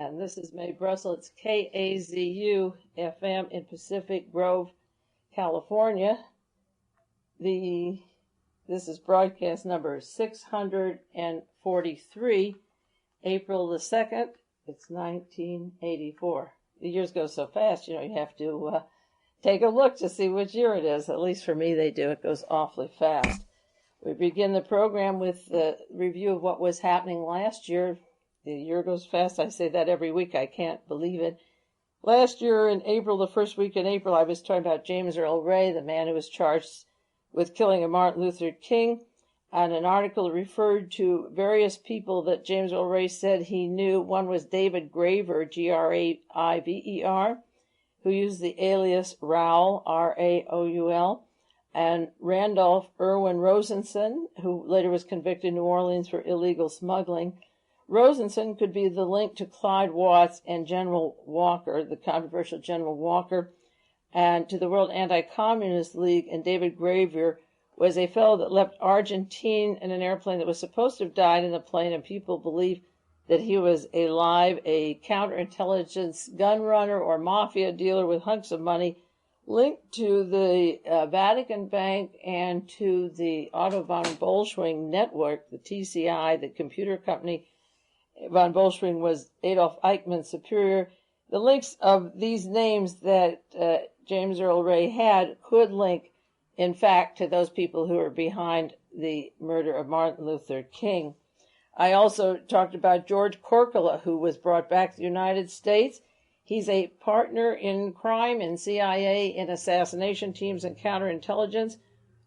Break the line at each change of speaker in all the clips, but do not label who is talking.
and this is Mae Brussell. It's KAZU FM in Pacific Grove, California. This is broadcast number 643, April the 2nd. It's 1984. The years go so fast, you have to take a look to see which year it is. At least for me, they do. It goes awfully fast. We begin the program with a review of what was happening last year. The year goes fast. I say that every week. I can't believe it. Last year in April, the first week in April, I was talking about James Earl Ray, the man who was charged with killing Martin Luther King. And an article referred to various people that James Earl Ray said he knew. One was David Graver, Graiver, who used the alias Raoul, Raoul, and Randolph Irwin Rosenson, who later was convicted in New Orleans for illegal smuggling. Rosenson could be the link to Clyde Watts and General Walker, the controversial General Walker, and to the World Anti-Communist League. And David Graver was a fellow that left Argentina in an airplane that was supposed to have died in the plane, and people believe that he was alive, a counterintelligence gun runner or mafia dealer with hunks of money linked to the Vatican Bank and to the Otto von Bolschwing network, the TCI, the computer company. Von Bolschwing was Adolf Eichmann's superior. The links of these names that James Earl Ray had could link, in fact, to those people who are behind the murder of Martin Luther King. I also talked about George Corcola, who was brought back to the United States. He's a partner in crime in CIA, in assassination teams and counterintelligence,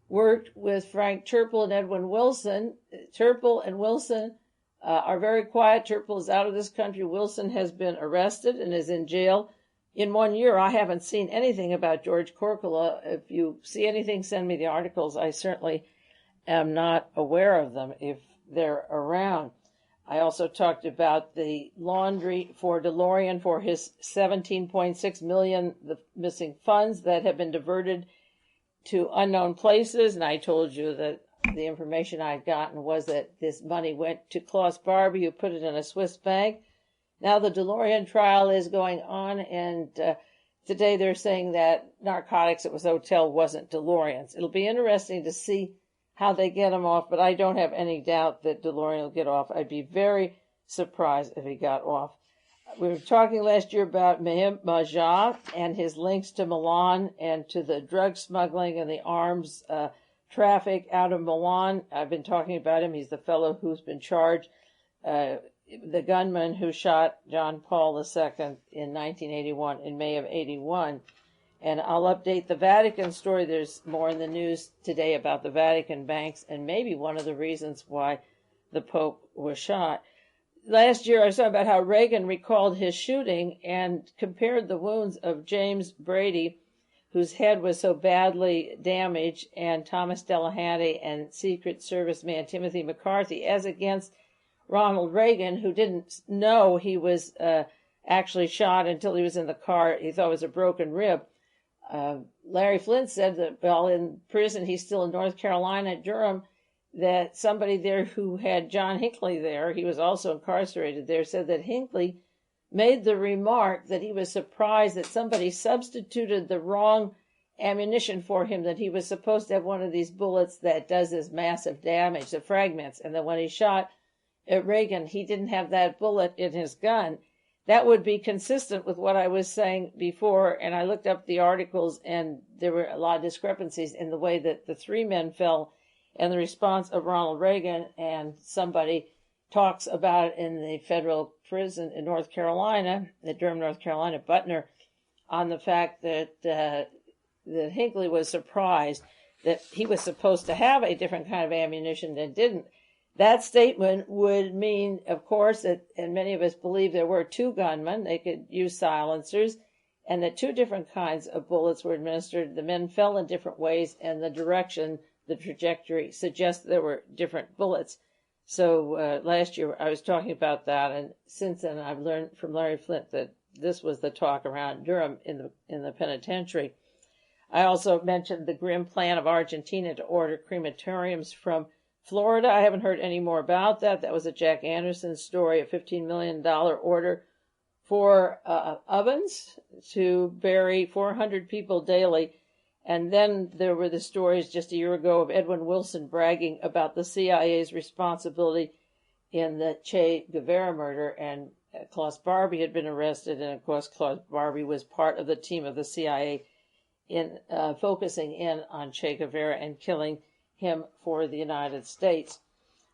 worked with Frank Turple and Edwin Wilson. Turple and Wilson are very quiet. Turple is out of this country. Wilson has been arrested and is in jail. In 1 year, I haven't seen anything about George Corcola. If you see anything, send me the articles. I certainly am not aware of them if they're around. I also talked about the laundry for DeLorean for his $17.6 million, the missing funds that have been diverted to unknown places. And I told you that the information I'd gotten was that this money went to Klaus Barbie, who put it in a Swiss bank. Now the DeLorean trial is going on, and today they're saying that narcotics at his hotel wasn't DeLoreans. It'll be interesting to see how they get him off, but I don't have any doubt that DeLorean will get off. I'd be very surprised if he got off. We were talking last year about Majah and his links to Milan and to the drug smuggling and the arms traffic out of Milan. I've been talking about him. He's the fellow who's been charged, the gunman who shot John Paul II in 1981, in May of 81. And I'll update the Vatican story. There's more in the news today about the Vatican banks and maybe one of the reasons why the Pope was shot. Last year I was talking about how Reagan recalled his shooting and compared the wounds of James Brady, whose head was so badly damaged, and Thomas Delahanty and Secret Service man Timothy McCarthy, as against Ronald Reagan, who didn't know he was actually shot until he was in the car. He thought it was a broken rib. Larry Flint said that while in prison, he's still in North Carolina, Durham, that somebody there who had John Hinckley there, he was also incarcerated there, said that Hinckley made the remark that he was surprised that somebody substituted the wrong ammunition for him, that he was supposed to have one of these bullets that does this massive damage, the fragments, and that when he shot at Reagan, he didn't have that bullet in his gun. That would be consistent with what I was saying before, and I looked up the articles, and there were a lot of discrepancies in the way that the three men fell and the response of Ronald Reagan, and somebody talks about it in the federal prison in North Carolina, at Durham, North Carolina, Butner, on the fact that that Hinckley was surprised that he was supposed to have a different kind of ammunition and didn't. That statement would mean, of course, that, and many of us believe there were two gunmen, they could use silencers, and that two different kinds of bullets were administered. The men fell in different ways, and the direction, the trajectory suggests there were different bullets. So last year I was talking about that, and since then I've learned from Larry Flint that this was the talk around Durham in the penitentiary. I also mentioned the grim plan of Argentina to order crematoriums from Florida. I haven't heard any more about that. That was a Jack Anderson story, a $15 million order 4 ovens to bury 400 people daily. And then there were the stories just a year ago of Edwin Wilson bragging about the CIA's responsibility in the Che Guevara murder. And Klaus Barbie had been arrested, and of course Klaus Barbie was part of the team of the CIA in focusing in on Che Guevara and killing him for the United States.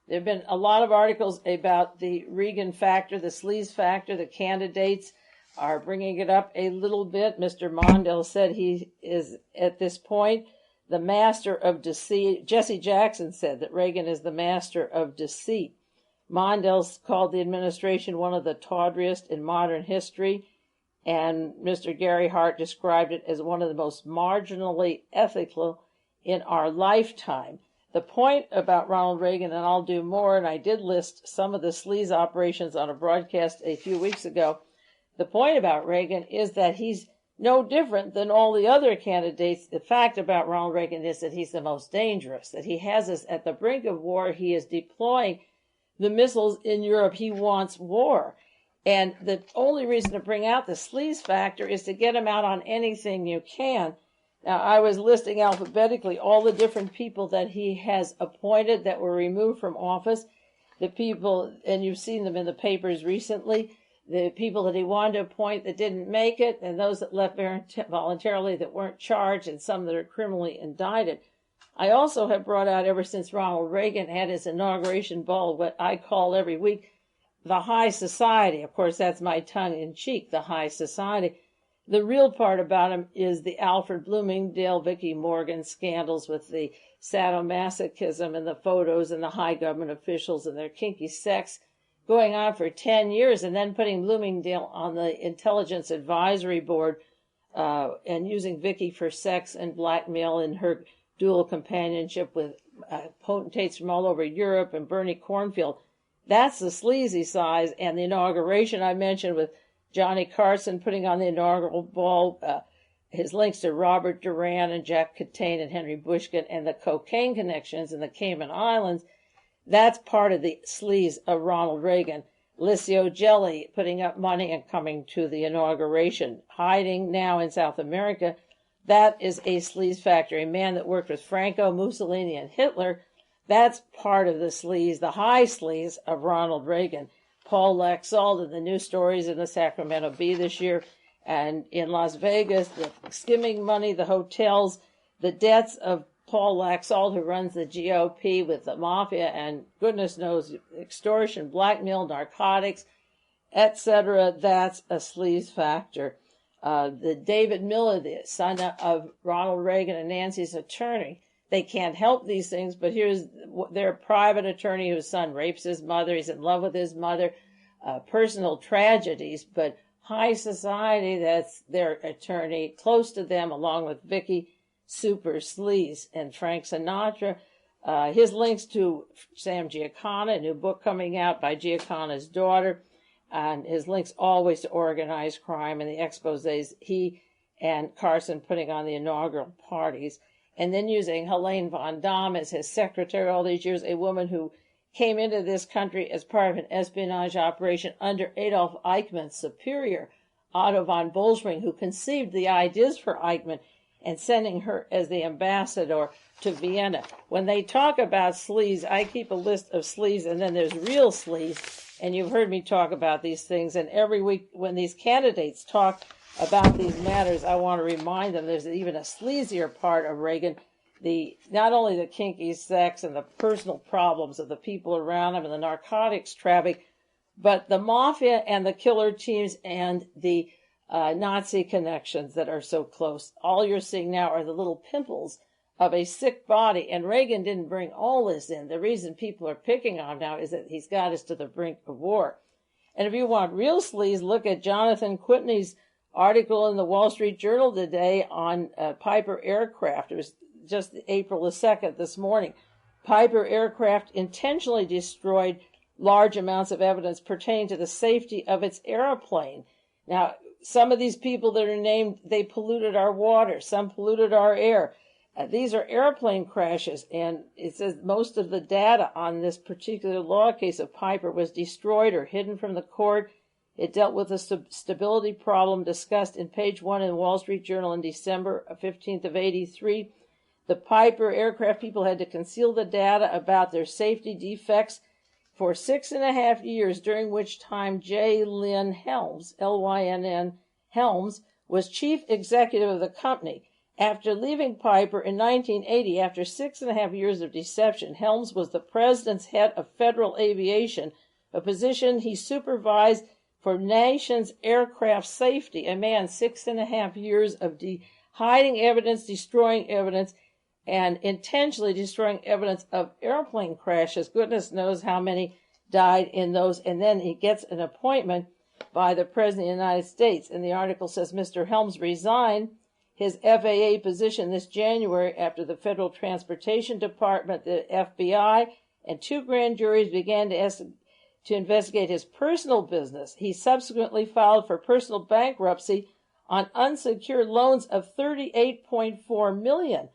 There have been a lot of articles about the Reagan factor, the sleaze factor. The candidates are bringing it up a little bit. Mr. Mondale said he is, at this point, the master of deceit. Jesse Jackson said that Reagan is the master of deceit. Mondale called the administration one of the tawdriest in modern history, and Mr. Gary Hart described it as one of the most marginally ethical in our lifetime. The point about Ronald Reagan, and I'll do more, and I did list some of the sleaze operations on a broadcast a few weeks ago. The point about Reagan is that he's no different than all the other candidates. The fact about Ronald Reagan is that he's the most dangerous, that he has us at the brink of war. He is deploying the missiles in Europe. He wants war. And the only reason to bring out the sleaze factor is to get him out on anything you can. Now, I was listing alphabetically all the different people that he has appointed that were removed from office, the people, and you've seen them in the papers recently, the people that he wanted to appoint that didn't make it, and those that left voluntarily that weren't charged, and some that are criminally indicted. I also have brought out, ever since Ronald Reagan had his inauguration ball, what I call every week the high society. Of course, that's my tongue-in-cheek, the high society. The real part about him is the Alfred, Bloomingdale, Vicky Morgan scandals with the sadomasochism and the photos and the high government officials and their kinky sex going on for 10 years, and then putting Bloomingdale on the Intelligence Advisory Board and using Vicky for sex and blackmail in her dual companionship with potentates from all over Europe and Bernie Cornfeld. That's the sleazy side. And the inauguration I mentioned with Johnny Carson putting on the inaugural ball, his links to Robert Duran and Jack Catane and Henry Bushkin and the cocaine connections in the Cayman Islands, that's part of the sleaze of Ronald Reagan. Licio Gelli putting up money and coming to the inauguration, hiding now in South America. That is a sleaze factor. A man that worked with Franco, Mussolini, and Hitler, that's part of the sleaze, the high sleaze of Ronald Reagan. Paul Laxalt and the news stories in the Sacramento Bee this year, and in Las Vegas, the skimming money, the hotels, the debts of Paul Laxalt, who runs the GOP with the mafia, and goodness knows extortion, blackmail, narcotics, etc. That's a sleaze factor. The David Miller, the son of Ronald Reagan and Nancy's attorney, they can't help these things, but here's their private attorney whose son rapes his mother. He's in love with his mother. Personal tragedies, but high society, that's their attorney, close to them, along with Vicky, super sleaze, and Frank Sinatra. His links to Sam Giancana, a new book coming out by Giancana's daughter, and his links always to organized crime and the exposés he and Carson putting on the inaugural parties, and then using Helene vonDamm as his secretary all these years, a woman who came into this country as part of an espionage operation under Adolf Eichmann's superior, Otto von Bolschwing, who conceived the ideas for Eichmann, and sending her as the ambassador to Vienna. When they talk about sleaze, I keep a list of sleaze, and then there's real sleaze, and you've heard me talk about these things, and every week when these candidates talk about these matters, I want to remind them there's even a sleazier part of Reagan, not only the kinky sex and the personal problems of the people around him and the narcotics traffic, but the mafia and the killer teams and the Nazi connections that are so close. All you're seeing now are the little pimples of a sick body, and Reagan didn't bring all this in. The reason people are picking on him now is that he's got us to the brink of war. And if you want real sleaze, look at Jonathan Quitney's article in the Wall Street Journal today on Piper Aircraft. It was just April the 2nd this morning. Piper Aircraft intentionally destroyed large amounts of evidence pertaining to the safety of its airplane. Now, some of these people that are named, they polluted our water. Some polluted our air. These are airplane crashes, and it says most of the data on this particular law case of Piper was destroyed or hidden from the court. It dealt with the stability problem discussed in page 1 in the Wall Street Journal in December 15th of 83. The Piper aircraft people had to conceal the data about their safety defects for 6.5 years, during which time J. Lynn Helms, Lynn Helms, was chief executive of the company. After leaving Piper in 1980, after 6.5 years of deception, Helms was the president's head of federal aviation, a position he supervised for nation's aircraft safety. A man, 6.5 years of hiding evidence, destroying evidence, and intentionally destroying evidence of airplane crashes. Goodness knows how many died in those. And then he gets an appointment by the President of the United States. And the article says Mr. Helms resigned his FAA position this January after the Federal Transportation Department, the FBI, and 2 grand juries began to investigate his personal business. He subsequently filed for personal bankruptcy on unsecured loans of $38.4 million.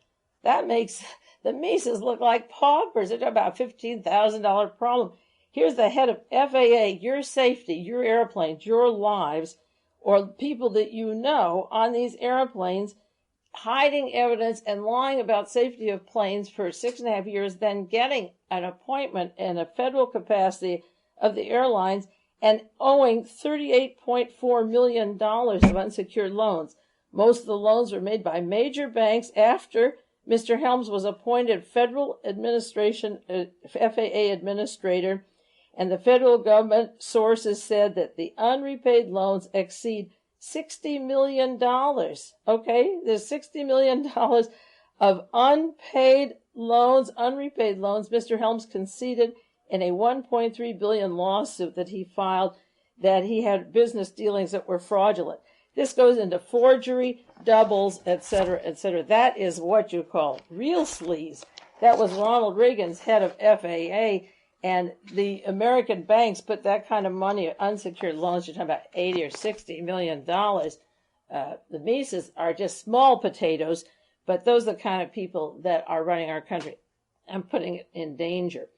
That makes the Meeses look like paupers. They're talking about a $15,000 problem. Here's the head of FAA, your safety, your airplanes, your lives, or people that you know on these airplanes, hiding evidence and lying about safety of planes for 6.5 years, then getting an appointment in a federal capacity of the airlines and owing $38.4 million of unsecured loans. Most of the loans were made by major banks after Mr. Helms was appointed federal administration, FAA administrator, and the federal government sources said that the unrepaid loans exceed $60 million. Okay, there's $60 million of unpaid loans, unrepaid loans. Mr. Helms conceded in a $1.3 billion lawsuit that he filed that he had business dealings that were fraudulent. This goes into forgery, doubles, etc., etc. That is what you call real sleaze. That was Ronald Reagan's head of FAA, and the American banks put that kind of money, unsecured loans, you're talking about $80 or $60 million. The Meeses are just small potatoes, but those are the kind of people that are running our country and putting it in danger.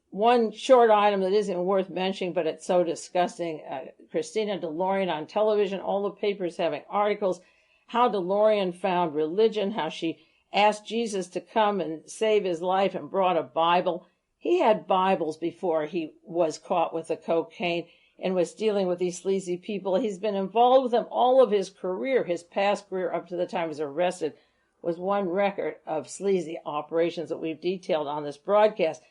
One short item that isn't worth mentioning, but it's so disgusting. Christina DeLorean on television, all the papers having articles, how DeLorean found religion, how she asked Jesus to come and save his life and brought a Bible. He had Bibles before he was caught with the cocaine and was dealing with these sleazy people. He's been involved with them all of his career. His past career up to the time he was arrested was one record of sleazy operations that we've detailed on this broadcast.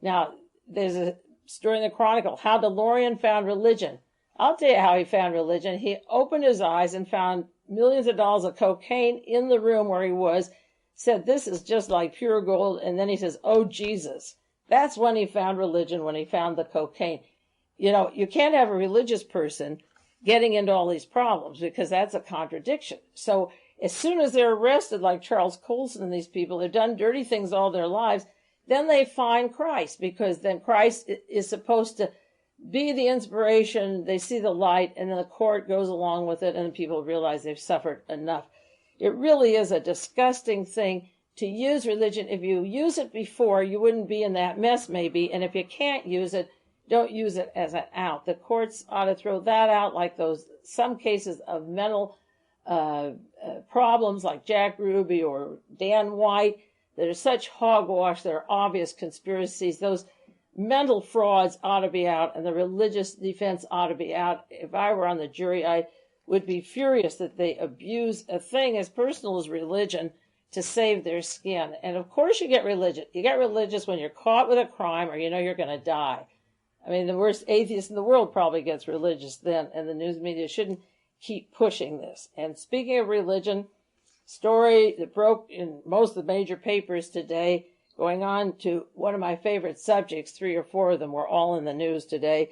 Now, there's a story in the Chronicle, how DeLorean found religion. I'll tell you how he found religion. He opened his eyes and found millions of dollars of cocaine in the room where he was, said, this is just like pure gold, and then he says, oh, Jesus. That's when he found religion, when he found the cocaine. You know, you can't have a religious person getting into all these problems because that's a contradiction. So as soon as they're arrested, like Charles Colson and these people, they've done dirty things all their lives, then they find Christ, because then Christ is supposed to be the inspiration. They see the light, and then the court goes along with it, and people realize they've suffered enough. It really is a disgusting thing to use religion. If you use it before, you wouldn't be in that mess maybe, and if you can't use it, don't use it as an out. The courts ought to throw that out, like those some cases of mental problems like Jack Ruby or Dan White. There's such hogwash, there are obvious conspiracies. Those mental frauds ought to be out, and the religious defense ought to be out. If I were on the jury, I would be furious that they abuse a thing as personal as religion to save their skin. And of course you get religious. You get religious when you're caught with a crime or you know you're going to die. I mean, the worst atheist in the world probably gets religious then, and the news media shouldn't keep pushing this. And speaking of religion, story that broke in most of the major papers today, going on to one of my favorite subjects, 3 or 4 of them were all in the news today.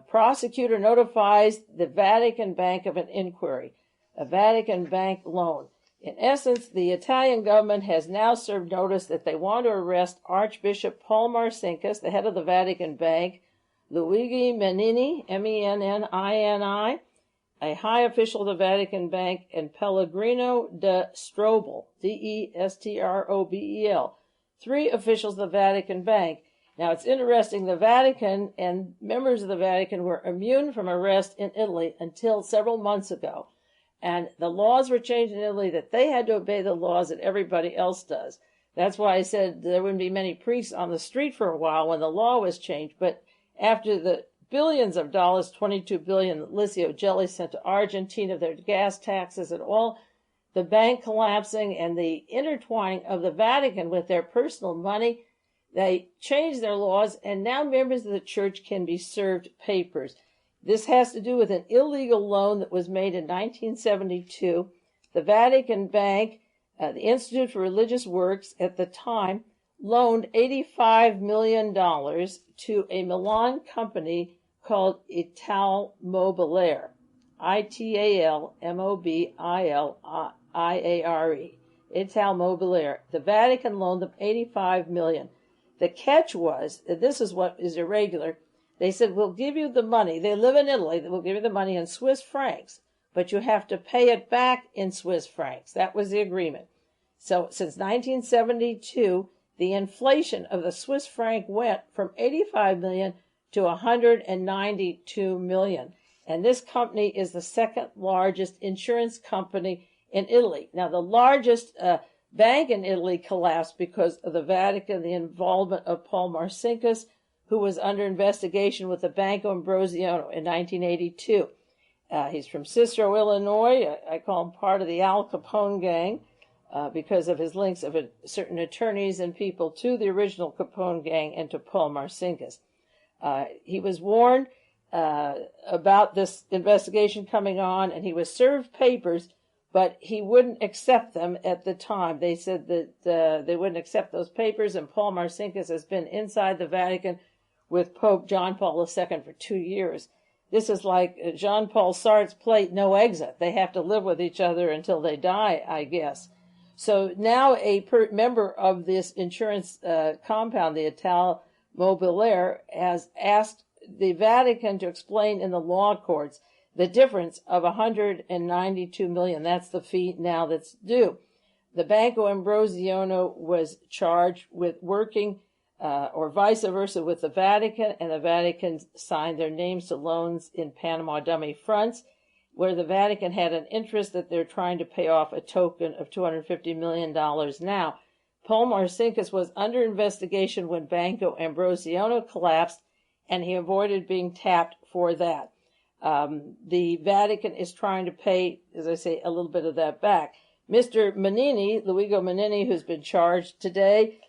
Prosecutor notifies the Vatican Bank of an inquiry, a Vatican Bank loan. In essence, the Italian government has now served notice that they want to arrest Archbishop Paul Marcinkus, the head of the Vatican Bank, Luigi Menini, Menini, a high official of the Vatican Bank, and Pellegrino de Strobel, Destrobel, 3 officials of the Vatican Bank. Now, it's interesting, the Vatican and members of the Vatican were immune from arrest in Italy until several months ago. And the laws were changed in Italy that they had to obey the laws that everybody else does. That's why I said there wouldn't be many priests on the street for a while when the law was changed. But after the billions of dollars, $22 billion, that Licio Gelli sent to Argentina, their gas taxes and all, the bank collapsing and the intertwining of the Vatican with their personal money, they changed their laws, and now members of the church can be served papers. This has to do with an illegal loan that was made in 1972. The Vatican Bank, the Institute for Religious Works at the time, loaned $85 million to a Milan company called ITALMOBILIARE, ITALMOBILIARE, ITALMOBILIARE. The Vatican loaned them $85 million. The catch was, and this is what is irregular, they said, we'll give you the money. They live in Italy. We'll give you the money in Swiss francs, but you have to pay it back in Swiss francs. That was the agreement. So since 1972, the inflation of the Swiss franc went from 85 million to 192 million. And this company is the second largest insurance company in Italy. Now, the largest bank in Italy collapsed because of the Vatican, the involvement of Paul Marcinkus, who was under investigation with the Banco Ambrosiano in 1982. He's from Cicero, Illinois. I call him part of the Al Capone gang because of his links of certain attorneys and people to the original Capone gang and to Paul Marcinkus. He was warned about this investigation coming on, and he was served papers, but he wouldn't accept them at the time. They said that they wouldn't accept those papers, and Paul Marcinkus has been inside the Vatican with Pope John Paul II for 2 years. This is like Jean Paul Sartre's play, no exit. They have to live with each other until they die, I guess. So now a member of this insurance compound, the ITALMOBILIARE, has asked the Vatican to explain in the law courts the difference of 192 million. That's the fee now that's due. The Banco Ambrosiano was charged with working or vice versa with the Vatican, and the Vatican signed their names to loans in Panama dummy fronts, where the Vatican had an interest that they're trying to pay off a token of $250 million now. Paul Marcinkus was under investigation when Banco Ambrosiano collapsed, and he avoided being tapped for that. The Vatican is trying to pay, as I say, a little bit of that back. Mr. Menini, Luigi Menini, who's been charged today,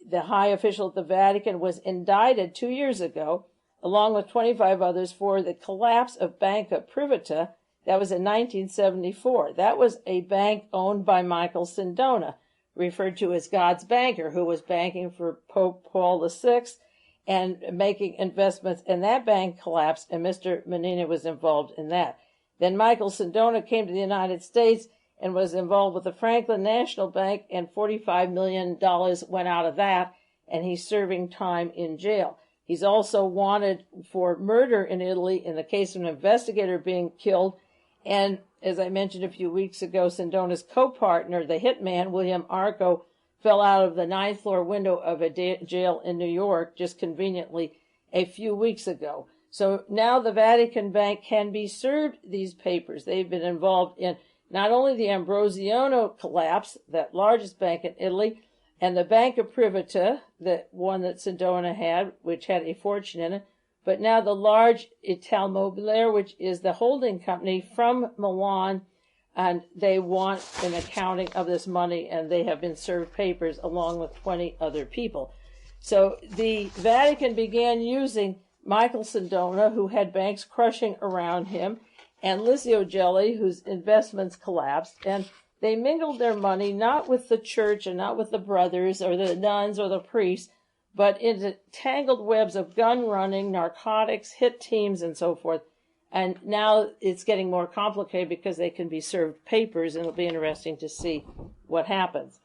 the high official at the Vatican, was indicted 2 years ago, along with 25 others, for the collapse of Banca Privata. That was in 1974. That was a bank owned by Michael Sindona, referred to as God's banker, who was banking for Pope Paul VI and making investments, and that bank collapsed, and Mr. Menini was involved in that. Then Michael Sindona came to the United States and was involved with the Franklin National Bank, and $45 million went out of that, and he's serving time in jail. He's also wanted for murder in Italy in the case of an investigator being killed, and as I mentioned a few weeks ago, Sindona's co-partner, the hitman, William Arco, fell out of the 9th floor window of a jail in New York just conveniently a few weeks ago. So now the Vatican Bank can be served these papers. They've been involved in not only the Ambrosiano collapse, that largest bank in Italy, and the Banca Privata, the one that Sindona had, which had a fortune in it, but now the large ITALMOBILIARE, which is the holding company from Milan, and they want an accounting of this money, and they have been served papers along with 20 other people. So the Vatican began using Michael Sindona, who had banks crushing around him, and Licio Gelli, whose investments collapsed, and they mingled their money not with the church and not with the brothers or the nuns or the priests, but into tangled webs of gun running, narcotics, hit teams, and so forth. And now it's getting more complicated because they can be served papers, and it'll be interesting to see what happens.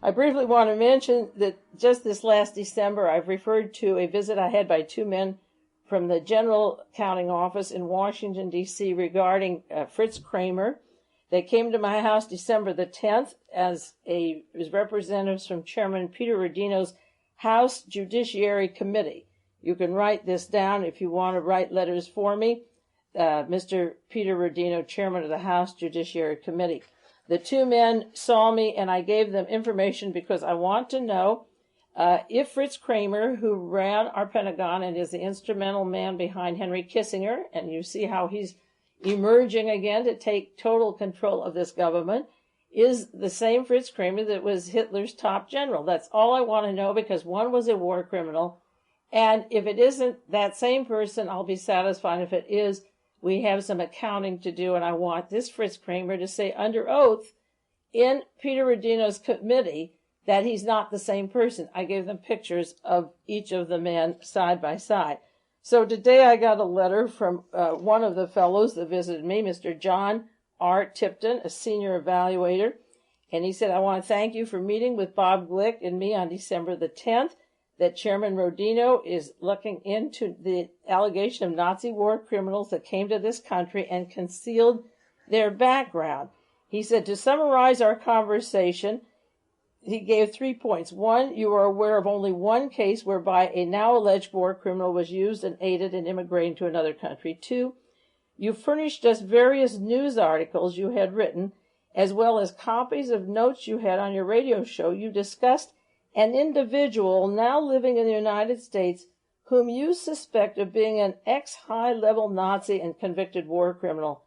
I briefly want to mention that just this last December, I've referred to a visit I had by two men from the General Accounting Office in Washington, D.C. regarding Fritz Kramer. They came to my house December the 10th as representatives from Chairman Peter Rodino's House Judiciary Committee. You can write this down if you want to write letters for me. Mr. Peter Rodino, Chairman of the House Judiciary Committee. The two men saw me, and I gave them information because I want to know if Fritz Kramer, who ran our Pentagon and is the instrumental man behind Henry Kissinger, and you see how he's emerging again to take total control of this government, is the same Fritz Kramer that was Hitler's top general. That's all I want to know, because one was a war criminal, and if it isn't that same person, I'll be satisfied. If it is, we have some accounting to do, and I want this Fritz Kramer to say under oath in Peter Rodino's committee that he's not the same person. I gave them pictures of each of the men side by side. So today I got a letter from one of the fellows that visited me, Mr. John R. Tipton, a senior evaluator, and he said, I want to thank you for meeting with Bob Glick and me on December the 10th, that Chairman Rodino is looking into the allegation of Nazi war criminals that came to this country and concealed their background. He said, to summarize our conversation, he gave 3 points. 1, you are aware of only one case whereby a now alleged war criminal was used and aided in immigrating to another country. 2, you furnished us various news articles you had written, as well as copies of notes you had on your radio show. You discussed an individual now living in the United States whom you suspect of being an ex-high-level Nazi and convicted war criminal.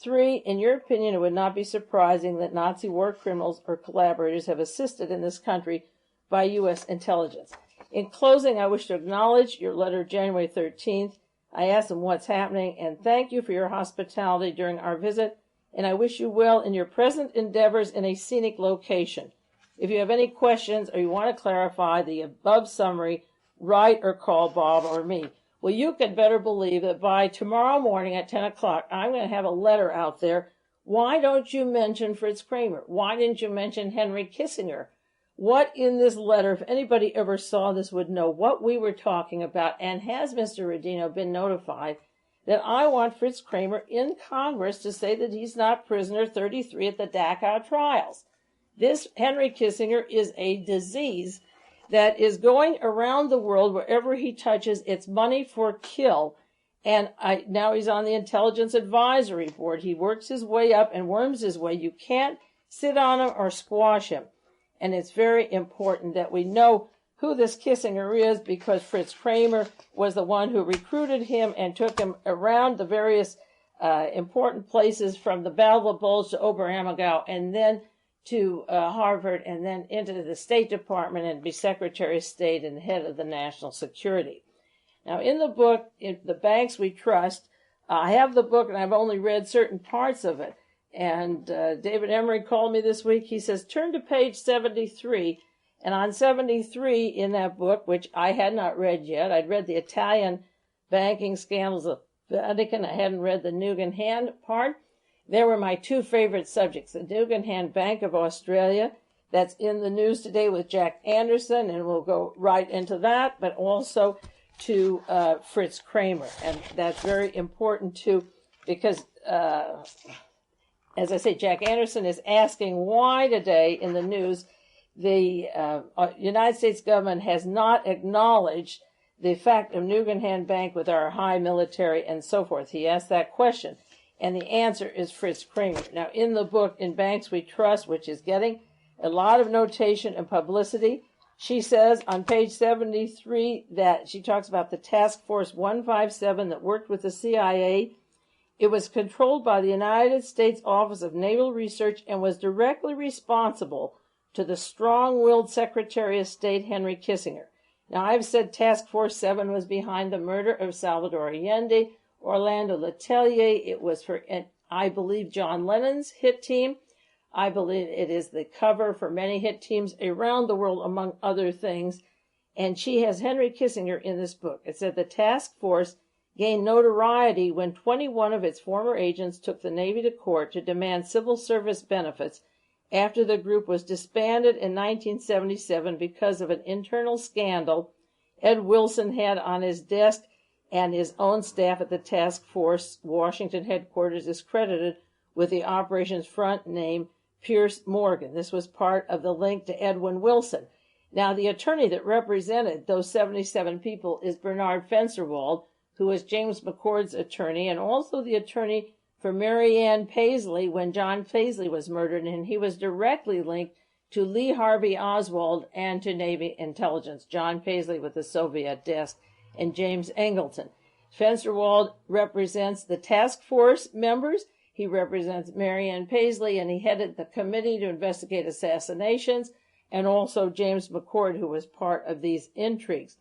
3, in your opinion, it would not be surprising that Nazi war criminals or collaborators have assisted in this country by U.S. intelligence. In closing, I wish to acknowledge your letter of January 13th. I asked them what's happening, and thank you for your hospitality during our visit, and I wish you well in your present endeavors in a scenic location. If you have any questions or you want to clarify the above summary, write or call Bob or me. Well, you could better believe that by tomorrow morning at 10 o'clock, I'm going to have a letter out there. Why don't you mention Fritz Kramer? Why didn't you mention Henry Kissinger? What in this letter, if anybody ever saw this, would know what we were talking about, and has Mr. Rodino been notified that I want Fritz Kramer in Congress to say that he's not prisoner 33 at the Dachau trials. This Henry Kissinger is a disease that is going around the world wherever he touches. It's money for kill. And now he's on the Intelligence Advisory Board. He works his way up and worms his way. You can't sit on him or squash him. And it's very important that we know who this Kissinger is, because Fritz Kramer was the one who recruited him and took him around the various important places, from the Battle of the Bulge to Oberammergau, and then to Harvard, and then into the State Department and be Secretary of State and head of the National Security. Now, in the book, in The Banks We Trust, I have the book and I've only read certain parts of it. And David Emery called me this week. He says, turn to page 73. And on 73 in that book, which I had not read yet, I'd read the Italian banking scandals of VATICAN. I hadn't read the NUGAN hand part. There were my two favorite subjects, the NUGAN Hand Bank of Australia, that's in the news today with Jack Anderson, and we'll go right into that, but also to Fritz Kramer. And that's very important, too, because, as I say, Jack Anderson is asking why today in the news the United States government has not acknowledged the fact of NUGAN Hand Bank with our high military and so forth. He asked that question. And the answer is Fritz Kramer. Now, in the book, In Banks We Trust, which is getting a lot of notation and publicity, she says on page 73 that she talks about the Task Force 157 that worked with the CIA. It was controlled by the United States Office of Naval Research and was directly responsible to the strong-willed Secretary of State Henry Kissinger. Now, I've said Task Force 7 was behind the murder of Salvador Allende, Orlando Letelier. It was for, I believe, John Lennon's hit team. I believe it is the cover for many hit teams around the world, among other things. And she has Henry Kissinger in this book. It said the task force gained notoriety when 21 of its former agents took the Navy to court to demand civil service benefits after the group was disbanded in 1977 because of an internal scandal Ed Wilson had on his desk, and his own staff at the task force Washington headquarters is credited with the operations front name Pierce Morgan. This was part of the link to Edwin Wilson. Now, the attorney that represented those 77 people is Bernard Fensterwald, who was James McCord's attorney, and also the attorney for Mary Ann Paisley when John Paisley was murdered, and he was directly linked to Lee Harvey Oswald and to Navy intelligence, John Paisley with the Soviet desk, and James Angleton. Fensterwald represents the task force members. He represents Mary Ann Paisley, and he headed the committee to investigate assassinations, and also James McCord, who was part of these intrigues.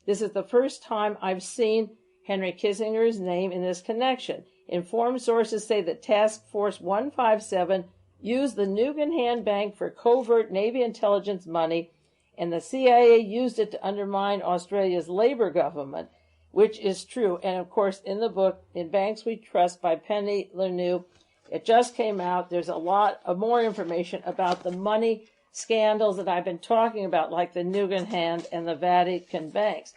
This is the first time I've seen Henry Kissinger's name in this connection. Informed sources say that Task Force 157 used the NUGAN Hand Bank for covert Navy intelligence money, and the CIA used it to undermine Australia's Labour government, which is true. And, of course, in the book, In Banks We Trust by Penny Lareau, it just came out. There's a lot of more information about the money scandals that I've been talking about, like the NUGAN Hand and the Vatican banks.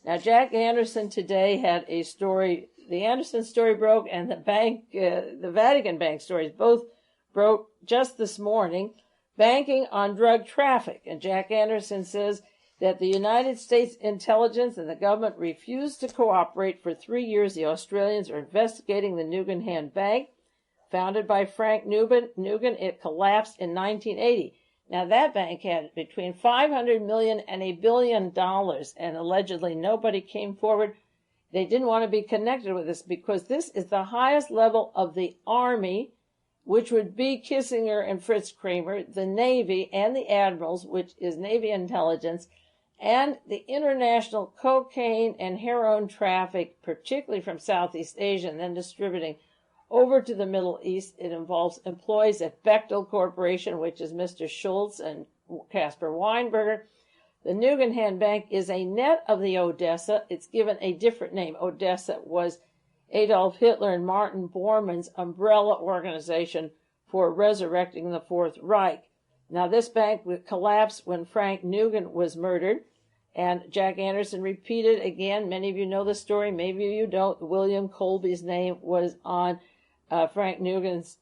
Now, Jack Anderson today had a story. The Anderson story broke, and the Vatican bank stories both broke just this morning, banking on drug traffic. And Jack Anderson says that the United States intelligence and the government refused to cooperate for 3 years. The Australians are investigating the NUGAN Hand Bank, founded by Frank NUGAN. It collapsed in 1980. Now, that bank had between $500 million and $1 billion, and allegedly nobody came forward. They didn't want to be connected with this because this is the highest level of the Army, which would be Kissinger and Fritz Kramer, the Navy and the admirals, which is Navy intelligence, and the international cocaine and heroin traffic, particularly from Southeast Asia, and then distributing over to the Middle East. It involves employees at Bechtel Corporation, which is Mr. Schultz and Caspar Weinberger. The NUGAN Hand Bank is a net of the Odessa. It's given a different name. Odessa was Adolf Hitler and Martin Bormann's umbrella organization for resurrecting the Fourth Reich. Now, this bank collapsed when Frank NUGAN was murdered, and Jack Anderson repeated again. Many of you know the story, maybe you don't. William Colby's name was on Frank NUGAN's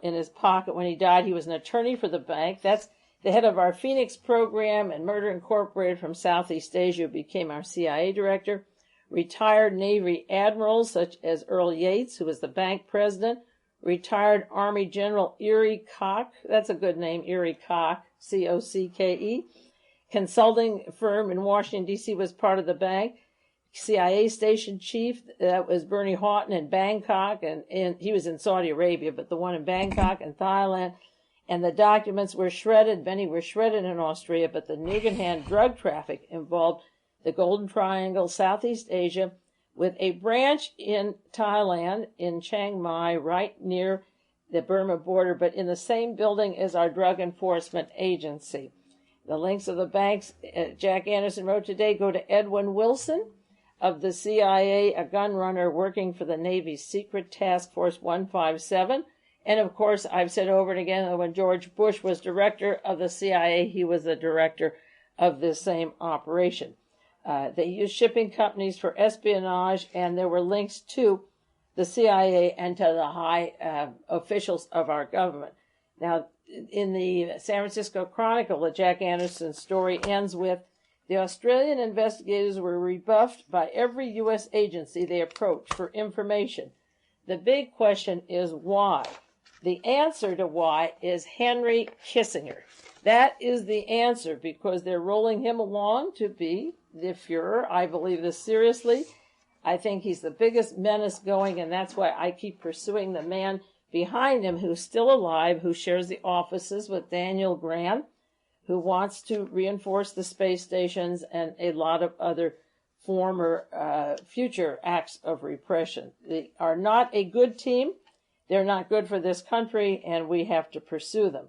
in his pocket when he died. He was an attorney for the bank. That's the head of our Phoenix program and Murder Incorporated from Southeast Asia, became our CIA director. Retired Navy admirals such as Earl Yates, who was the bank president. Retired Army General Erie Koch, that's a good name, Erie Koch, C-O-C-K-E. Consulting firm in Washington, D.C. was part of the bank. CIA station chief, that was Bernie Houghton in Bangkok, and he was in Saudi Arabia, but the one in Bangkok and Thailand. And the documents were shredded. Many were shredded in Austria, but the NUGAN Hand drug traffic involved the Golden Triangle, Southeast Asia, with a branch in Thailand, in Chiang Mai, right near the Burma border, but in the same building as our Drug Enforcement Agency. The links of the banks, Jack Anderson wrote today, go to Edwin Wilson of the CIA, a gun runner working for the Navy's Secret Task Force 157. And, of course, I've said over and again that when George Bush was director of the CIA, he was the director of this same operation. They used shipping companies for espionage, and there were links to the CIA and to the high officials of our government. Now, in the San Francisco Chronicle, the Jack Anderson story ends with, the Australian investigators were rebuffed by every U.S. agency they approached for information. The big question is why? The answer to why is Henry Kissinger. That is the answer, because they're rolling him along to be the Fuhrer. I believe this seriously. I think he's the biggest menace going, and that's why I keep pursuing the man behind him who's still alive, who shares the offices with Daniel Grant, who wants to reinforce the space stations and a lot of other former future acts of repression. They are not a good team. They're not good for this country, and we have to pursue them.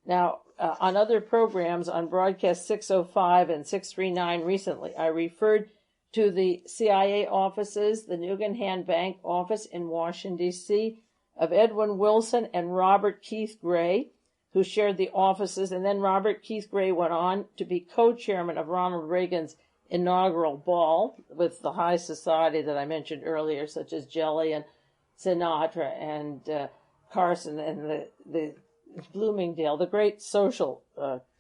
Now, on other programs, on broadcast 605 and 639 recently, I referred to the CIA offices, the NUGAN Hand Bank office in Washington, D.C., of Edwin Wilson and Robert Keith Gray, who shared the offices, and then Robert Keith Gray went on to be co-chairman of Ronald Reagan's inaugural ball with the high society that I mentioned earlier, such as Jelly and Sinatra and Carson and the Bloomingdale, the great social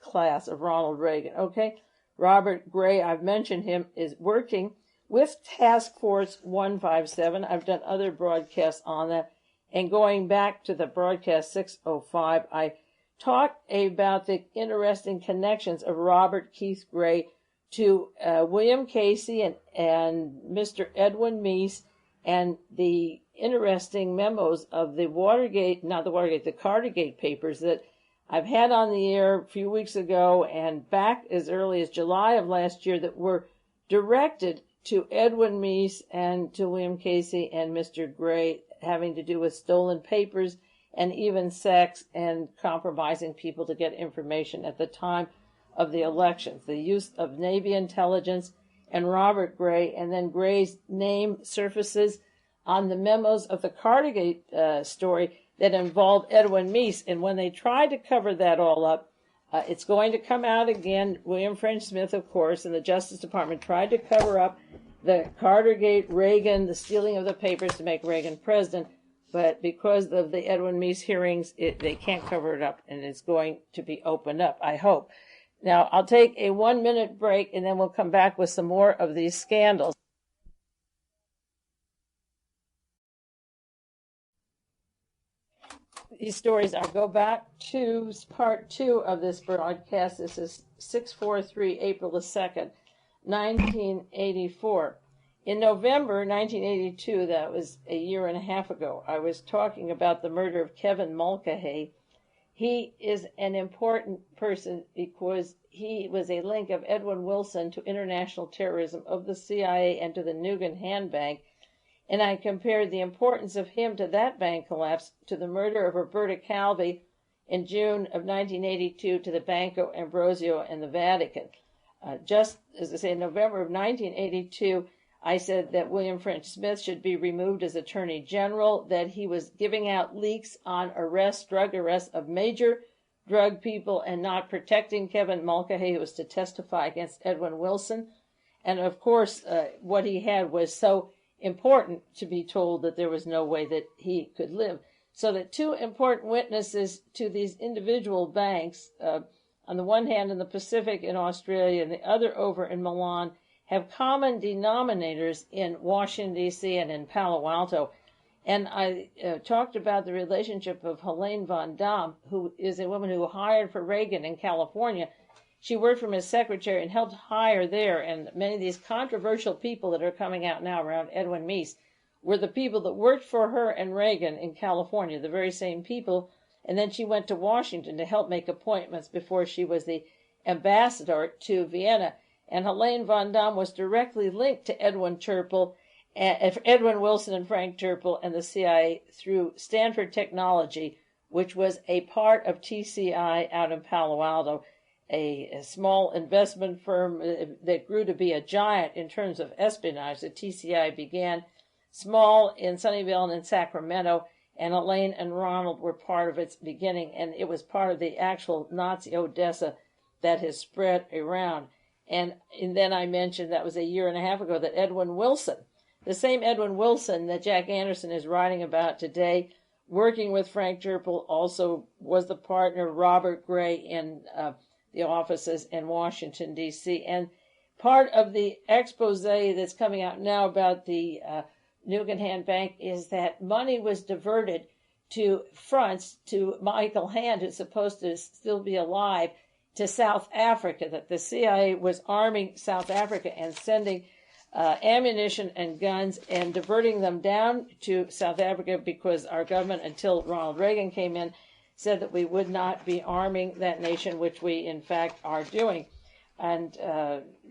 class of Ronald Reagan. Okay, Robert Gray, I've mentioned him, is working with Task Force 157. I've done other broadcasts on that. And going back to the broadcast 605, I talked about the interesting connections of Robert Keith Gray to William Casey and Mr. Edwin Meese, and the interesting memos of the the Cartergate papers that I've had on the air a few weeks ago and back as early as July of last year that were directed to Edwin Meese and to William Casey and Mr. Gray, having to do with stolen papers and even sex and compromising people to get information at the time of the elections. The use of Navy intelligence and Robert Gray, and then Gray's name surfaces on the memos of the Cartergate story that involved Edwin Meese. And when they tried to cover that all up, it's going to come out again. William French Smith, of course, and the Justice Department tried to cover up the Cartergate, Reagan, the stealing of the papers to make Reagan president. But because of the Edwin Meese hearings, they can't cover it up, and it's going to be opened up, I hope. Now, I'll take a 1-minute break, and then we'll come back with some more of these scandals. These stories, I'll go back to part 2 of this broadcast. This is 643, April the 2nd, 1984. In November 1982, that was a year and a half ago, I was talking about the murder of Kevin Mulcahy. He is an important person because he was a link of Edwin Wilson to international terrorism of the CIA and to the NUGAN hand bank. And I compared the importance of him to that bank collapse to the murder of Roberto Calvi in June of 1982 to the Banco Ambrosio and the Vatican. Just as I say, in November of 1982, I said that William French Smith should be removed as Attorney General, that he was giving out leaks on drug arrests of major drug people and not protecting Kevin Mulcahy, who was to testify against Edwin Wilson. And of course, what he had was so important to be told that there was no way that he could live. So that 2 important witnesses to these individual banks, on the one hand in the Pacific in Australia and the other over in Milan, have common denominators in Washington, D.C. and in Palo Alto. And I talked about the relationship of Helene vonDamm, who is a woman who hired for Reagan in California. She worked for him as secretary and helped hire there. And many of these controversial people that are coming out now around Edwin Meese were the people that worked for her and Reagan in California, the very same people. And then she went to Washington to help make appointments before she was the ambassador to Vienna. And Helene vonDamm was directly linked to Edwin Wilson and Frank Turple and the CIA through Stanford Technology, which was a part of TCI out in Palo Alto, a small investment firm that grew to be a giant in terms of espionage. The TCI began small in Sunnyvale and in Sacramento, and Elaine and Ronald were part of its beginning, and it was part of the actual Nazi Odessa that has spread around. And then I mentioned that was a year and a half ago that Edwin Wilson, the same Edwin Wilson that Jack Anderson is writing about today, working with Frank Turple, also was the partner of Robert Gray in the offices in Washington, D.C. And part of the expose that's coming out now about the NUGAN Hand Bank is that money was diverted to fronts to Michael Hand, who's supposed to still be alive, to South Africa, that the CIA was arming South Africa and sending ammunition and guns and diverting them down to South Africa because our government, until Ronald Reagan came in, said that we would not be arming that nation, which we, in fact, are doing. And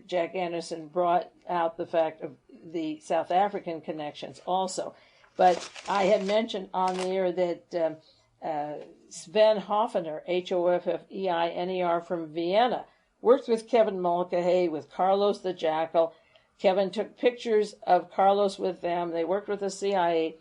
Jack Anderson brought out the fact of the South African connections also. But I had mentioned on the air that Sven Hoffeiner, Hoffeiner from Vienna, worked with Kevin Mulcahy, with Carlos the Jackal. Kevin took pictures of Carlos with them. They worked with the CIA,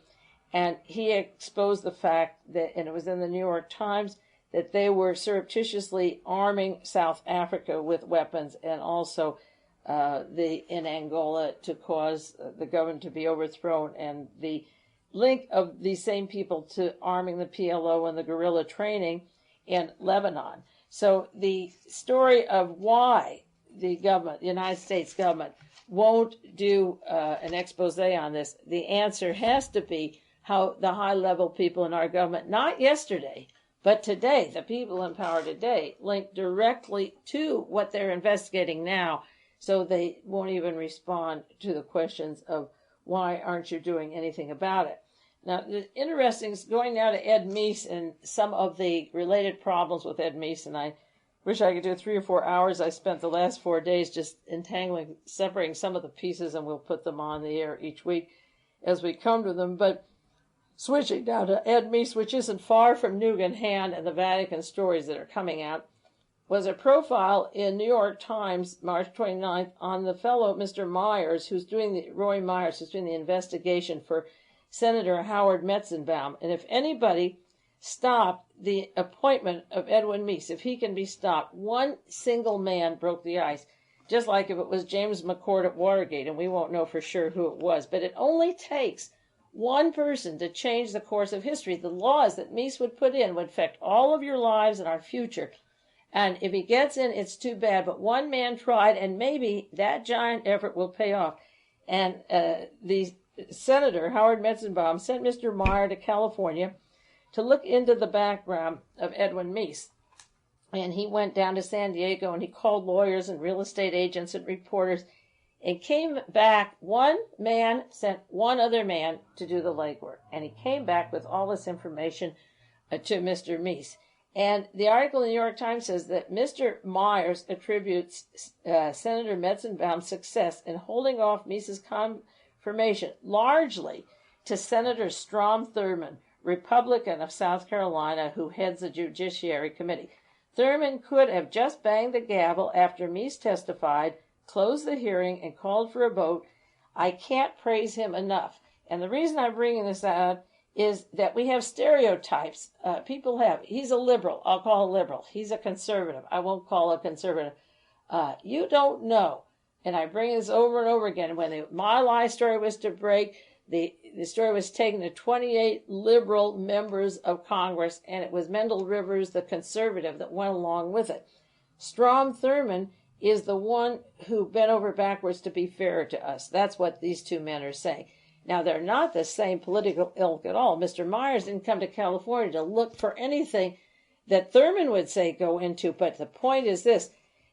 and he exposed the fact that, and it was in the New York Times, that they were surreptitiously arming South Africa with weapons and also in Angola to cause the government to be overthrown, and the link of these same people to arming the PLO and the guerrilla training in Lebanon. So the story of why the government, the United States government, won't do an expose on this, the answer has to be how the high-level people in our government, not yesterday, but today, the people in power today, link directly to what they're investigating now, so they won't even respond to the questions of why aren't you doing anything about it. Now, the interesting is going now to Ed Meese and some of the related problems with Ed Meese, and I wish I could do 3 or 4 hours. I spent the last 4 days just entangling, separating some of the pieces, and we'll put them on the air each week as we come to them. But switching now to Ed Meese, which isn't far from NUGAN Hand and the Vatican stories that are coming out, was a profile in New York Times, March 29th, on the fellow Mr. Myers, Roy Myers, who's doing the investigation for Senator Howard Metzenbaum. And if anybody stopped the appointment of Edwin Meese, if he can be stopped, one single man broke the ice, just like if it was James McCord at Watergate, and we won't know for sure who it was. But it only takes one person to change the course of history. The laws that Meese would put in would affect all of your lives and our future. And if he gets in, it's too bad. But one man tried, and maybe that giant effort will pay off. And the Senator, Howard Metzenbaum, sent Mr. Meyer to California to look into the background of Edwin Meese. And he went down to San Diego, and he called lawyers and real estate agents and reporters, and came back. One man sent one other man to do the legwork. And he came back with all this information to Mr. Meese. And the article in the New York Times says that Mr. Myers attributes Senator Metzenbaum's success in holding off Meese's confirmation largely to Senator Strom Thurmond, Republican of South Carolina, who heads the Judiciary Committee. Thurmond could have just banged the gavel after Meese testified, closed the hearing, and called for a vote. I can't praise him enough. And the reason I'm bringing this out is that we have stereotypes. People have. He's a liberal. I'll call a liberal. He's a conservative. I won't call a conservative. You don't know. And I bring this over and over again. When the My Lai story was to break, the story was taken to 28 liberal members of Congress, and it was Mendel Rivers, the conservative, that went along with it. Strom Thurmond is the one who bent over backwards to be fairer to us. That's what these two men are saying. Now, they're not the same political ilk at all. Mr. Myers didn't come to California to look for anything that Thurmond would say go into, but the point is this,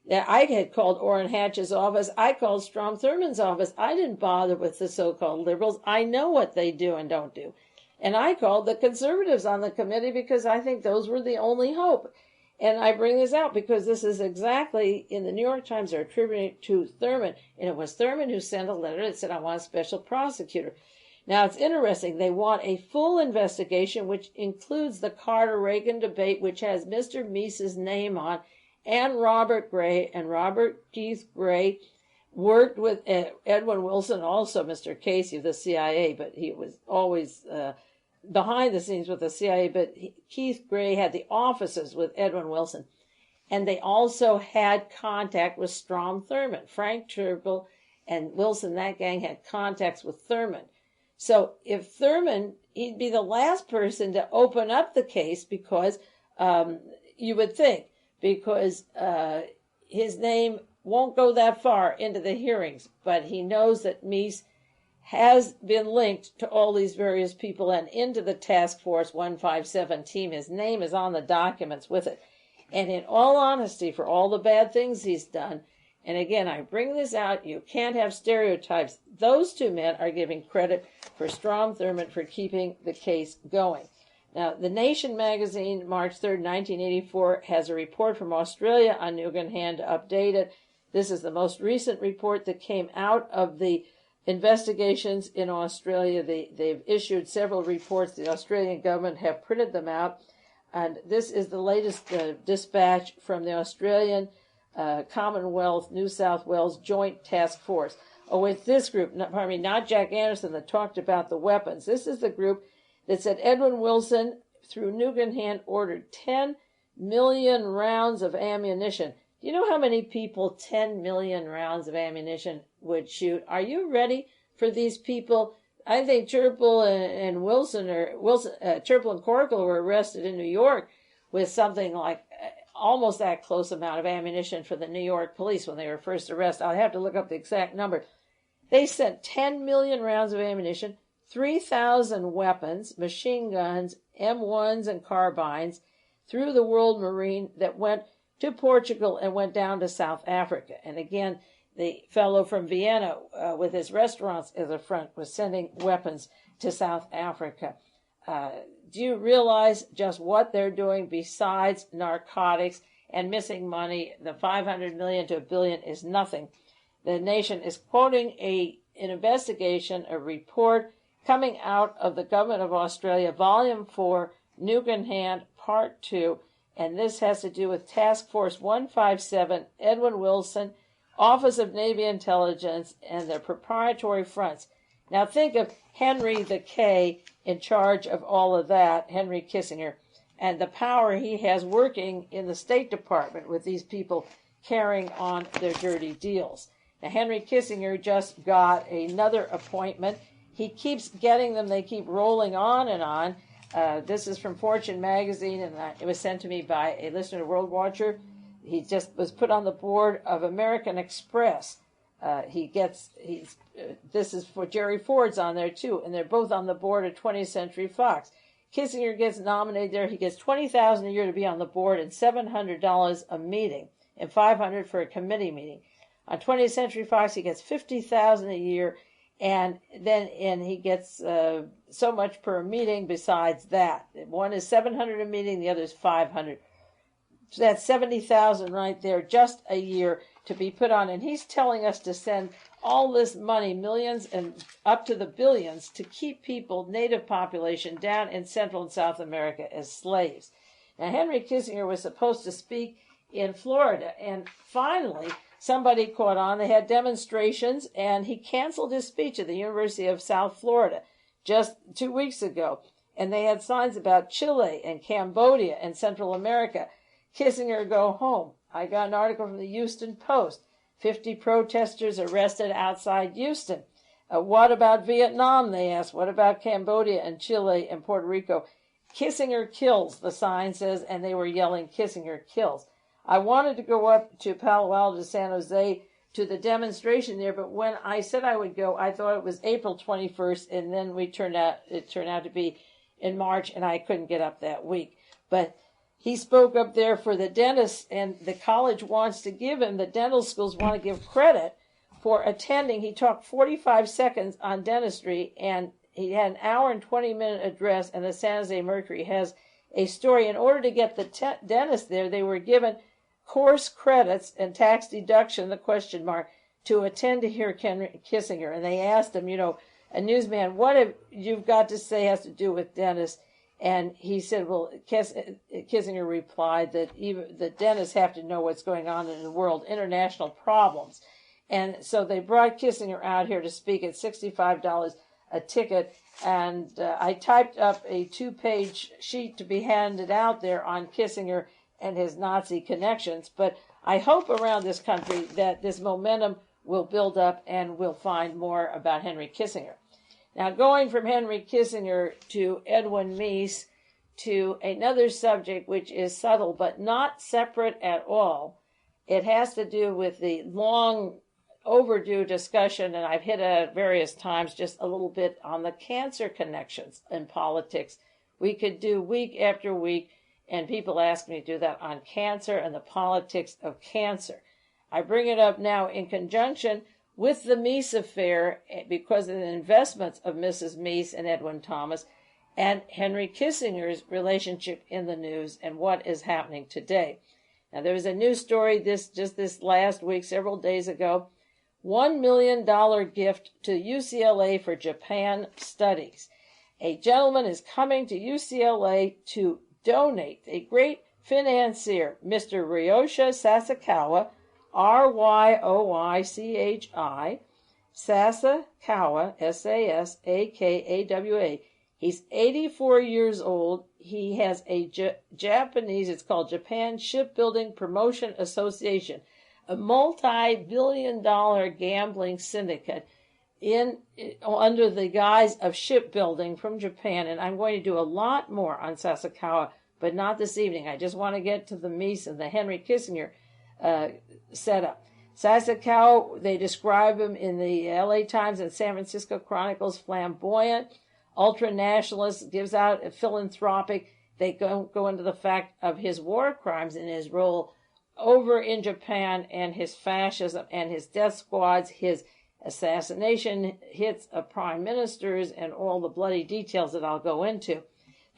that I had called Orrin Hatch's office. I called Strom Thurmond's office. I didn't bother with the so-called liberals. I know what they do and don't do. And I called the conservatives on the committee because I think those were the only hope. And I bring this out because this is exactly, in the New York Times, they're attributing it to Thurmond. And it was Thurmond who sent a letter that said, I want a special prosecutor. Now, it's interesting. They want a full investigation, which includes the Carter-Reagan debate, which has Mr. Meese's name on, and Robert Gray. And Robert Keith Gray worked with Edwin Wilson, also Mr. Casey of the CIA, but he was always behind the scenes with the CIA, but Keith Gray had the offices with Edwin Wilson. And they also had contact with Strom Thurmond. Frank Churchill and Wilson, that gang, had contacts with Thurmond. So if Thurmond, he'd be the last person to open up the case because, you would think, because his name won't go that far into the hearings, but he knows that Meese has been linked to all these various people and into the Task Force 157 team. His name is on the documents with it. And in all honesty, for all the bad things he's done, and again, I bring this out, you can't have stereotypes. Those two men are giving credit for Strom Thurmond for keeping the case going. Now, The Nation magazine, March 3rd, 1984, has a report from Australia on NUGAN Hand to update it. This is the most recent report that came out of the investigations in Australia. They've issued several reports. The Australian government have printed them out. And this is the latest dispatch from the Australian Commonwealth New South Wales Joint Task Force. With this group, not Jack Anderson that talked about the weapons. This is the group that said Edwin Wilson, through NUGAN Hand, ordered 10 million rounds of ammunition. Do you know how many people 10 million rounds of ammunition would shoot? Are you ready for these people? I think Churchill and Wilson, Churchill and Corkle were arrested in New York with something like almost that close amount of ammunition for the New York police when they were first arrested. I'll have to look up the exact number. They sent 10 million rounds of ammunition, 3,000 weapons, machine guns, M1s and carbines through the World Marine that went to Portugal and went down to South Africa. And again, the fellow from Vienna with his restaurants as a front was sending weapons to South Africa. Do you realize just what they're doing besides narcotics and missing money? The 500 million to $1 billion is nothing. The nation is quoting an investigation, a report coming out of the government of Australia, Volume 4, NUGAN Hand, Part 2, and this has to do with Task Force 157, Edwin Wilson, Office of Navy Intelligence, and their proprietary fronts. Now think of Henry the K in charge of all of that, Henry Kissinger, and the power he has working in the State Department with these people carrying on their dirty deals. Now, Henry Kissinger just got another appointment. He keeps getting them. They keep rolling on and on. This is from Fortune magazine, and it was sent to me by a listener to World Watcher. He just was put on the board of American Express. This is for Jerry Ford's on there too, and they're both on the board of 20th Century Fox. Kissinger gets nominated there. He gets $20,000 a year to be on the board and $700 a meeting, and $500 for a committee meeting. On 20th Century Fox, he gets $50,000 a year, and he gets so much per meeting besides that. One is $700 a meeting, the other is $500. So that's $70,000 right there, just a year to be put on. And he's telling us to send all this money, millions and up to the billions, to keep people, native population, down in Central and South America as slaves. Now, Henry Kissinger was supposed to speak in Florida, and finally somebody caught on. They had demonstrations, and he canceled his speech at the University of South Florida just 2 weeks ago. And they had signs about Chile and Cambodia and Central America. Kissinger, go home. I got an article from the Houston Post. 50 protesters arrested outside Houston. What about Vietnam, they asked. What about Cambodia and Chile and Puerto Rico? Kissinger kills, the sign says, and they were yelling, Kissinger kills. I wanted to go up to Palo Alto, San Jose, to the demonstration there, but when I said I would go, I thought it was April 21st, and then it turned out to be in March, and I couldn't get up that week. But he spoke up there for the dentists, and the college wants to give him, the dental schools want to give credit for attending. He talked 45 seconds on dentistry, and he had an hour and 20-minute address, and the San Jose Mercury has a story. In order to get the dentist there, they were given course credits and tax deduction, the question mark, to attend to hear Kissinger. And they asked him, a newsman, what have you've got to say has to do with dentists? And he said, well, Kissinger replied that even the dentists have to know what's going on in the world, international problems. And so they brought Kissinger out here to speak at $65 a ticket. And I typed up a 2-page sheet to be handed out there on Kissinger and his Nazi connections. But I hope around this country that this momentum will build up and we'll find more about Henry Kissinger. Now, going from Henry Kissinger to Edwin Meese to another subject which is subtle but not separate at all. It has to do with the long overdue discussion, and I've hit at various times just a little bit on the cancer connections in politics. We could do week after week, and people ask me to do that on cancer and the politics of cancer. I bring it up now in conjunction with the Meese affair because of the investments of Mrs. Meese and Edwin Thomas and Henry Kissinger's relationship in the news and what is happening today. Now, there was a news story this last week, several days ago, $1 million gift to UCLA for Japan studies. A gentleman is coming to UCLA to donate. A great financier, Mr. Ryosha Sasakawa, Ryoichi, Sasakawa, Sasakawa. He's 84 years old. He has a Japanese, it's called Japan Shipbuilding Promotion Association, a multi-billion-dollar gambling syndicate under the guise of shipbuilding from Japan. And I'm going to do a lot more on Sasakawa but not this evening. I just want to get to the Meese and the Henry Kissinger setup. Sasakawa, they describe him in the LA Times and San Francisco Chronicles, flamboyant, ultra-nationalist, gives out a philanthropic. They go into the fact of his war crimes and his role over in Japan and his fascism and his death squads, his assassination hits of prime ministers and all the bloody details that I'll go into.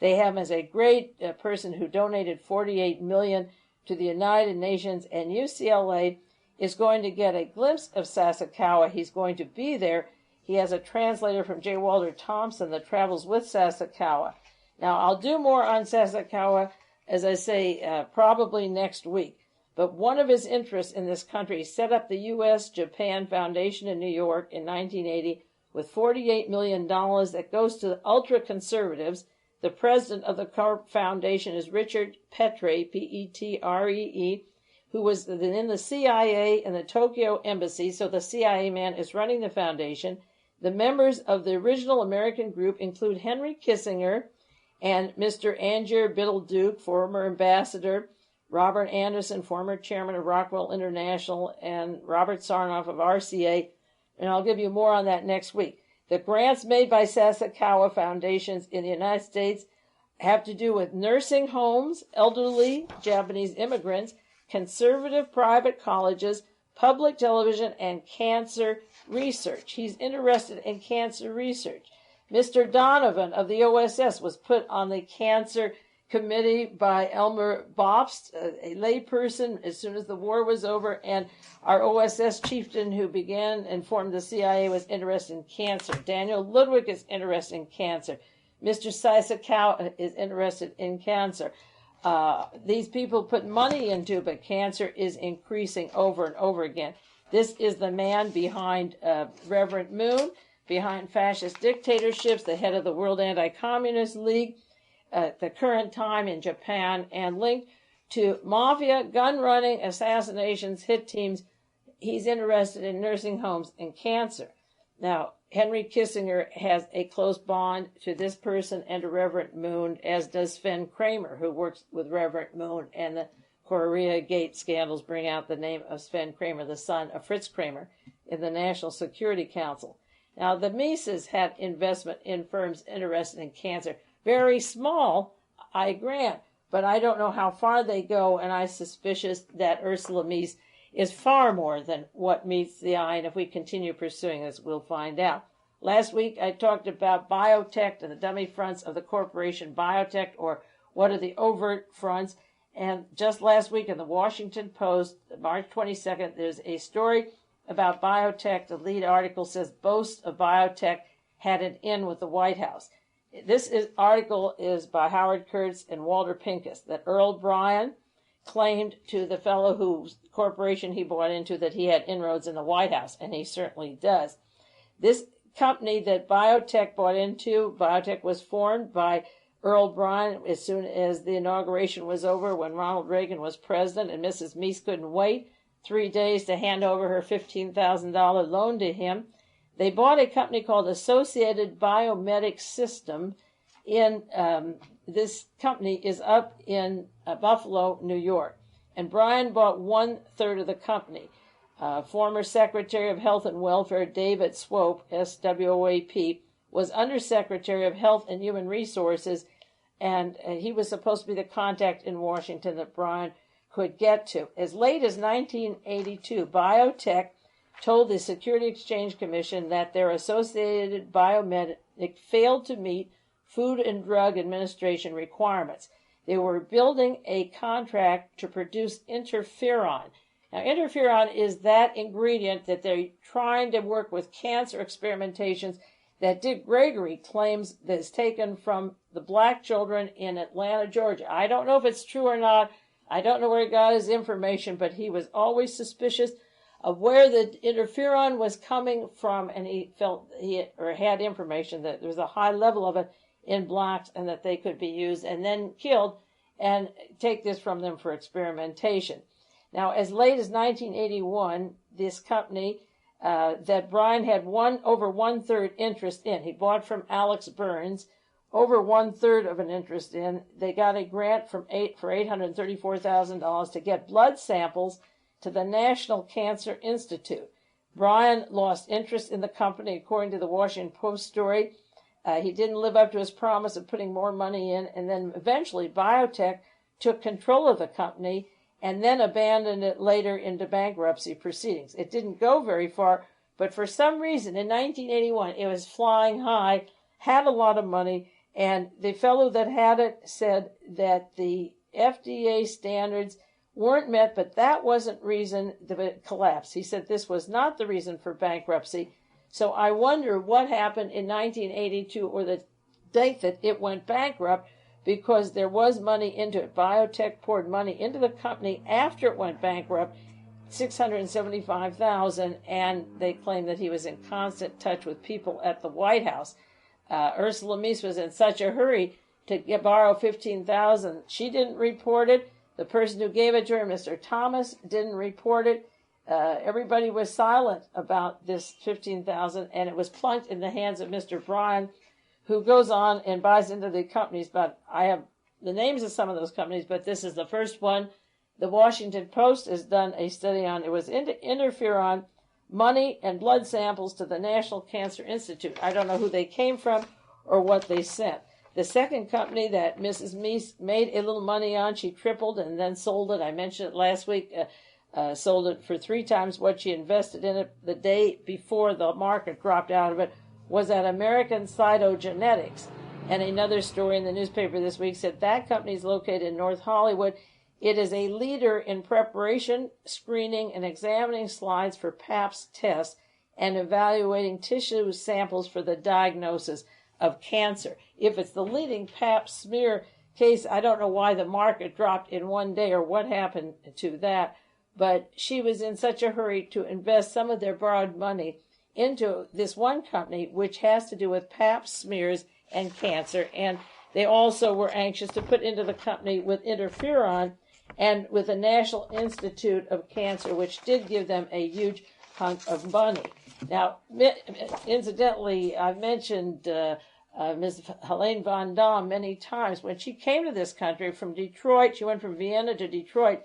They have him as a great person who donated $48 million to the United Nations, and UCLA is going to get a glimpse of Sasakawa. He's going to be there. He has a translator from J. Walter Thompson that travels with Sasakawa. Now, I'll do more on Sasakawa, as I say, probably next week. But one of his interests in this country, he set up the U.S.-Japan Foundation in New York in 1980 with $48 million that goes to the ultra-conservatives. The president of the foundation is Richard Petre, P-E-T-R-E-E, who was in the CIA and the Tokyo Embassy, so the CIA man is running the foundation. The members of the original American group include Henry Kissinger and Mr. Angier Biddle-Duke, former ambassador, Robert Anderson, former chairman of Rockwell International, and Robert Sarnoff of RCA, and I'll give you more on that next week. The grants made by Sasakawa foundations in the United States have to do with nursing homes, elderly Japanese immigrants, conservative private colleges, public television, and cancer research. He's interested in cancer research. Mr. Donovan of the OSS was put on the cancer committee by Elmer Bobst, a layperson, as soon as the war was over, and our OSS chieftain who began and formed the CIA was interested in cancer. Daniel Ludwig is interested in cancer. Mr. Sasakawa is interested in cancer. These people put money into it, but cancer is increasing over and over again. This is the man behind Reverend Moon, behind fascist dictatorships, the head of the World Anti-Communist League, at the current time in Japan, and linked to mafia, gun running, assassinations, hit teams. He's interested in nursing homes and cancer. Now, Henry Kissinger has a close bond to this person and to Reverend Moon, as does Sven Kramer, who works with Reverend Moon, and the Korea Gate scandals bring out the name of Sven Kramer, the son of Fritz Kramer, in the National Security Council. Now, the Meeses had investment in firms interested in cancer. Very small, I grant, but I don't know how far they go, and I'm suspicious that Ursula Meese is far more than what meets the eye, and if we continue pursuing this, we'll find out. Last week, I talked about biotech and the dummy fronts of the corporation biotech, or what are the overt fronts, and just last week in the Washington Post, March 22nd, there's a story about biotech. The lead article says, boast of biotech had an in with the White House. This article is by Howard Kurtz and Walter Pincus, that Earl Bryan claimed to the fellow whose corporation he bought into that he had inroads in the White House, and he certainly does. This company that biotech bought into, biotech was formed by Earl Bryan as soon as the inauguration was over, when Ronald Reagan was president, and Mrs. Meese couldn't wait 3 days to hand over her $15,000 loan to him. They bought a company called Associated BIOMEDIC System. This company is up in Buffalo, New York. And Bryan bought 1/3 of the company. Former Secretary of Health and Welfare David Swope, S-W-O-A-P, was Undersecretary of Health and Human Resources, and he was supposed to be the contact in Washington that Bryan could get to. As late as 1982, biotech told the Security Exchange Commission that their Associated BIOMEDIC failed to meet Food and Drug Administration requirements. They were building a contract to produce interferon. Now, interferon is that ingredient that they're trying to work with cancer experimentations that Dick Gregory claims that is taken from the black children in Atlanta, Georgia. I don't know if it's true or not. I don't know where he got his information, but he was always suspicious of where the interferon was coming from, and he felt had information that there was a high level of it in blacks and that they could be used and then killed, and take this from them for experimentation. Now, as late as 1981, this company that Bryan had over 1/3 interest in, he bought from Alex Burns, over 1/3 of an interest in. They got a grant for $834,000 to get blood samples to the National Cancer Institute. Brian lost interest in the company, according to the Washington Post story. He didn't live up to his promise of putting more money in, and then eventually biotech took control of the company and then abandoned it later into bankruptcy proceedings. It didn't go very far, but for some reason in 1981 it was flying high, had a lot of money, and the fellow that had it said that the FDA standards weren't met, but that wasn't reason that it collapsed. He said this was not the reason for bankruptcy. So I wonder what happened in 1982 or the date that it went bankrupt, because there was money into it. Biotech poured money into the company after it went bankrupt, $675,000, and they claim that he was in constant touch with people at the White House. Ursula Meese was in such a hurry to borrow $15,000. She didn't report it. The person who gave it to her, Mr. Thomas, didn't report it. Everybody was silent about this $15,000, and it was plunked in the hands of Mr. Brian, who goes on and buys into the companies. But I have the names of some of those companies, but this is the first one. The Washington Post has done a study on it. Was into interferon, money, and blood samples to the National Cancer Institute. I don't know who they came from or what they sent. The second company that Mrs. Meese made a little money on, she tripled and then sold it. I mentioned it last week. Sold it for 3 times what she invested in it the day before the market dropped out of it, was at American CYTOGENETICS. And another story in the newspaper this week said that company is located in North Hollywood. It is a leader in preparation, screening, and examining slides for Pabst tests and evaluating tissue samples for the diagnosis of cancer. If it's the leading Pabst smear case, I don't know why the market dropped in one day or what happened to that. But she was in such a hurry to invest some of their borrowed money into this one company, which has to do with Pabst smears and cancer. And they also were anxious to put into the company with interferon and with the National Institute of Cancer, which did give them a huge hunk of money. Now, incidentally, I've mentioned Ms. Helene vonDamm many times. When she came to this country from Detroit, she went from Vienna to Detroit.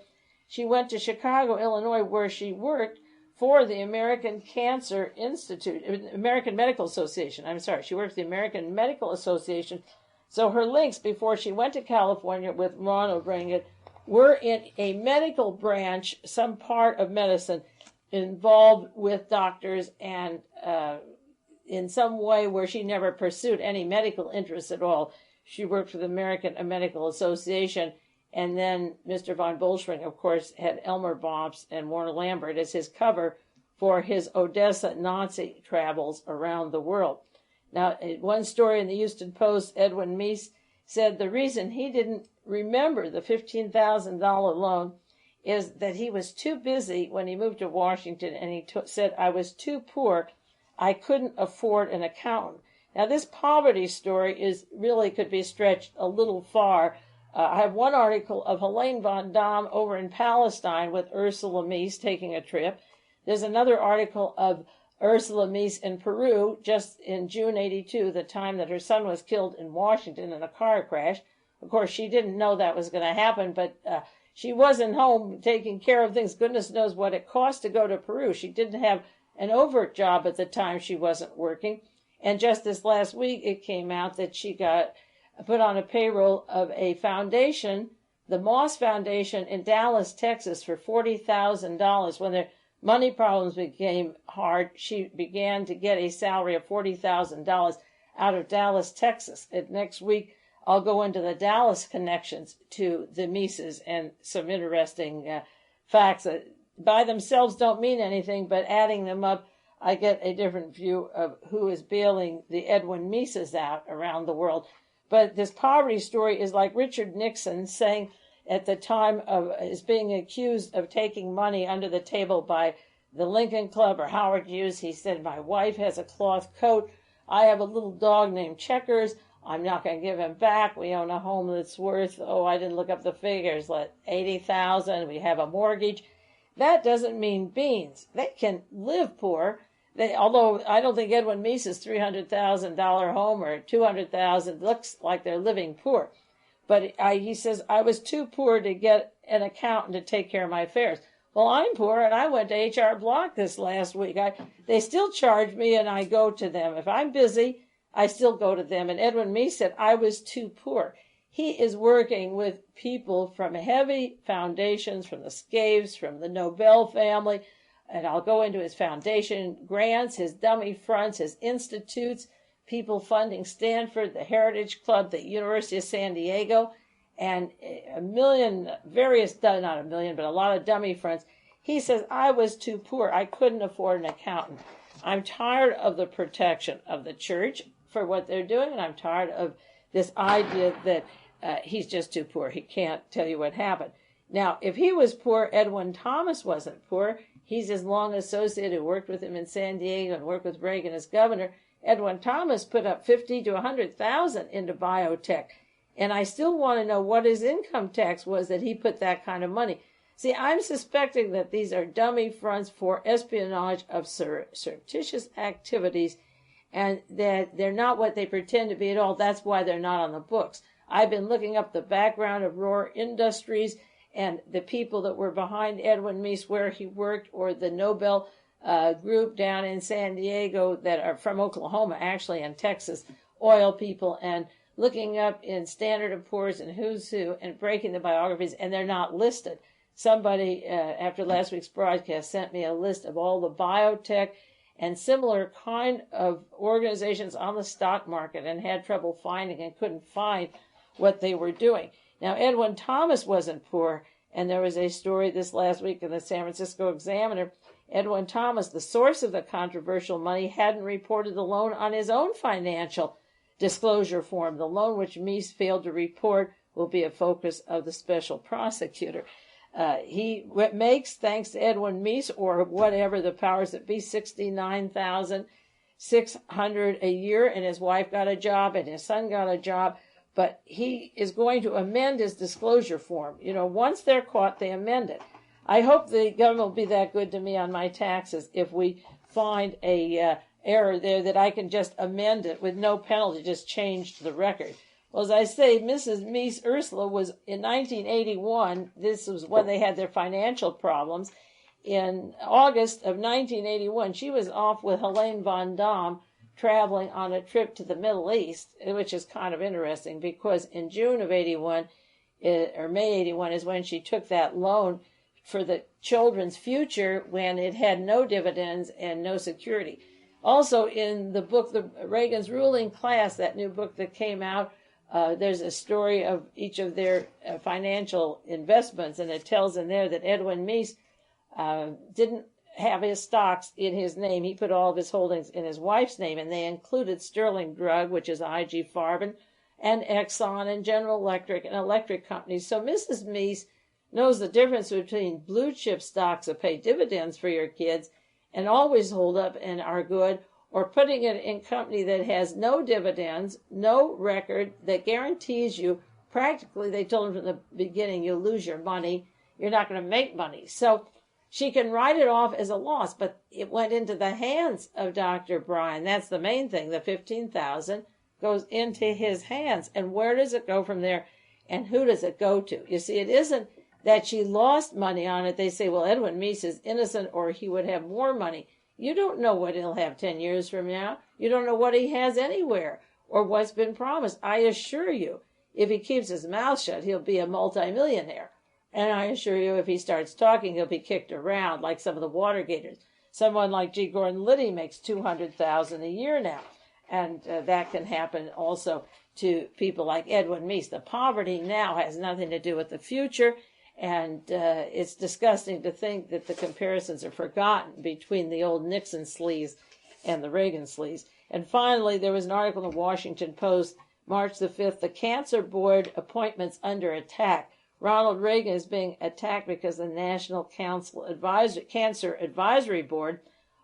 She went to Chicago, Illinois, where she worked for the American Cancer Institute, American Medical Association. She worked for the American Medical Association. So her links before she went to California with Ron O'Brien were in a medical branch, some part of medicine involved with doctors, and in some way where she never pursued any medical interests at all. She worked for the American Medical Association. And then Mr. von Bolschwing, of course, had Elmer Bobst and Warner Lambert as his cover for his Odessa Nazi travels around the world. Now, one story in the Houston Post, Edwin Meese said the reason he didn't remember the $15,000 loan is that he was too busy when he moved to Washington, and he said, I was too poor. I couldn't afford an accountant. Now, this poverty story really could be stretched a little far. I have one article of Helene vonDamm over in Palestine with Ursula Meese taking a trip. There's another article of Ursula Meese in Peru just in June 82, the time that her son was killed in Washington in a car crash. Of course, she didn't know that was going to happen, but she wasn't home taking care of things. Goodness knows what it cost to go to Peru. She didn't have an overt job at the time. She wasn't working. And just this last week, it came out that she got put on a payroll of a foundation, the Moss Foundation in Dallas, Texas, for $40,000. When their money problems became hard, she began to get a salary of $40,000 out of Dallas, Texas. And next week, I'll go into the Dallas connections to the Meeses and some interesting facts that by themselves don't mean anything, but adding them up, I get a different view of who is bailing the Edwin Meeses out around the world. But this poverty story is like Richard Nixon saying at the time of his being accused of taking money under the table by the Lincoln Club or Howard Hughes. He said, my wife has a cloth coat. I have a little dog named Checkers. I'm not going to give him back. We own a home that's worth, I didn't look up the figures, $80,000. We have a mortgage. That doesn't mean beans. They can live poor. although I don't think Edwin Meese's $300,000 home or $200,000 looks like they're living poor. But he says, I was too poor to get an accountant to take care of my affairs. Well, I'm poor, and I went to HR Block this last week. They still charge me, and I go to them. If I'm busy, I still go to them. And Edwin Meese said, I was too poor. He is working with people from heavy foundations, from the Scaves, from the Nobel family, and I'll go into his foundation grants, his dummy fronts, his institutes, people funding Stanford, the Heritage Club, the University of San Diego, and a million, not a million, but a lot of dummy fronts. He says, I was too poor. I couldn't afford an accountant. I'm tired of the protection of the church for what they're doing, and I'm tired of this idea that he's just too poor. He can't tell you what happened. Now, if he was poor, Edwin Thomas wasn't poor. He's his long associate who worked with him in San Diego and worked with Reagan as governor. Edwin Thomas put up $50,000 to $100,000 into biotech. And I still want to know what his income tax was that he put that kind of money. See, I'm suspecting that these are dummy fronts for espionage of surreptitious activities and that they're not what they pretend to be at all. That's why they're not on the books. I've been looking up the background of Rohr Industries and the people that were behind Edwin Meese, where he worked, or the Nobel group down in San Diego that are from Oklahoma, actually, and Texas, oil people, and looking up in Standard & Poor's and Who's Who and breaking the biographies, and they're not listed. Somebody, after last week's broadcast, sent me a list of all the biotech and similar kind of organizations on the stock market and had trouble finding and couldn't find what they were doing. Now, Edwin Thomas wasn't poor, and there was a story this last week in the San Francisco Examiner. Edwin Thomas, the source of the controversial money, hadn't reported the loan on his own financial disclosure form. The loan which Meese failed to report will be a focus of the special prosecutor. He makes, thanks to Edwin Meese, or whatever the powers that be, $69,600 a year, and his wife got a job and his son got a job. But he is going to amend his disclosure form. You know, once they're caught, they amend it. I hope the government will be that good to me on my taxes if we find a error there that I can just amend it with no penalty, just change the record. Well, as I say, Mrs. Meese Ursula was in 1981. This was when they had their financial problems. In August of 1981, she was off with Helene vonDamm traveling on a trip to the Middle East, which is kind of interesting because in June of 81, or May 81, is when she took that loan for the children's future when it had no dividends and no security. Also, in the book, Reagan's Ruling Class, that new book that came out, there's a story of each of their financial investments, and it tells in there that Edwin Meese didn't have his stocks in his name. He put all of his holdings in his wife's name, and they included Sterling Drug, which is IG Farben, and Exxon, and General Electric, and electric companies. So Mrs. Meese knows the difference between blue chip stocks that pay dividends for your kids and always hold up and are good, or putting it in a company that has no dividends, no record, that guarantees you, practically, they told him from the beginning, you'll lose your money, you're not going to make money. So she can write it off as a loss, but it went into the hands of Dr. Bryan. That's the main thing. The $15,000 goes into his hands. And where does it go from there? And who does it go to? You see, it isn't that she lost money on it. They say, well, Edwin Meese is innocent or he would have more money. You don't know what he'll have 10 years from now. You don't know what he has anywhere or what's been promised. I assure you, if he keeps his mouth shut, he'll be a multimillionaire. And I assure you, if he starts talking, he'll be kicked around like some of the Watergators. Someone like G. Gordon Liddy makes $200,000 a year now. And that can happen also to people like Edwin Meese. The poverty now has nothing to do with the future. And it's disgusting to think that the comparisons are forgotten between the old Nixon sleaze and the Reagan sleaze. And finally, there was an article in the Washington Post, March the 5th, the Cancer Board appointments under attack. Ronald Reagan is being attacked because the National Cancer Advisory Board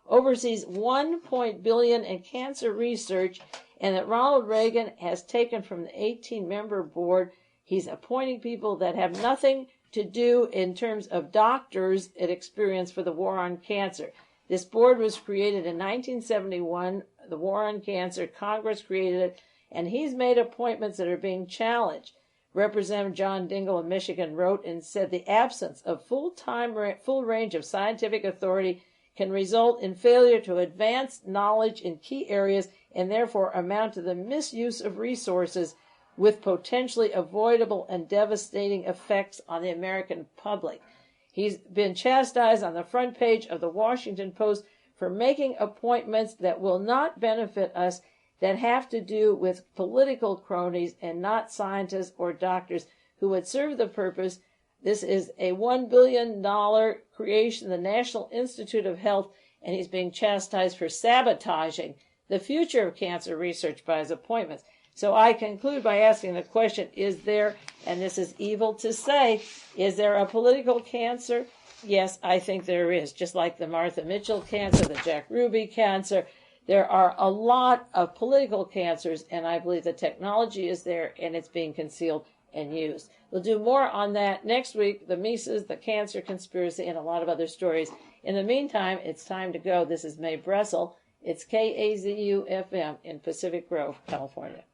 oversees $1 billion in cancer research, and that Ronald Reagan has taken from the 18-member board. He's appointing people that have nothing to do in terms of doctors and experience for the war on cancer. This board was created in 1971, the War on Cancer. Congress created it, and he's made appointments that are being challenged. Representative John Dingell of Michigan wrote and said the absence of full range of scientific authority can result in failure to advance knowledge in key areas and therefore amount to the misuse of resources with potentially avoidable and devastating effects on the American public. He's been chastised on the front page of the Washington Post for making appointments that will not benefit us, that have to do with political cronies and not scientists or doctors who would serve the purpose. This is a $1 billion creation, the National Institute of Health, and he's being chastised for sabotaging the future of cancer research by his appointments. So I conclude by asking the question, is there, and this is evil to say, is there a political cancer? Yes, I think there is. Just like the Martha Mitchell cancer, the Jack Ruby cancer, there are a lot of political cancers, and I believe the technology is there and it's being concealed and used. We'll do more on that next week, the Meeses, the cancer conspiracy, and a lot of other stories. In the meantime, it's time to go. This is Mae Brussell. It's KAZU-FM in Pacific Grove, California.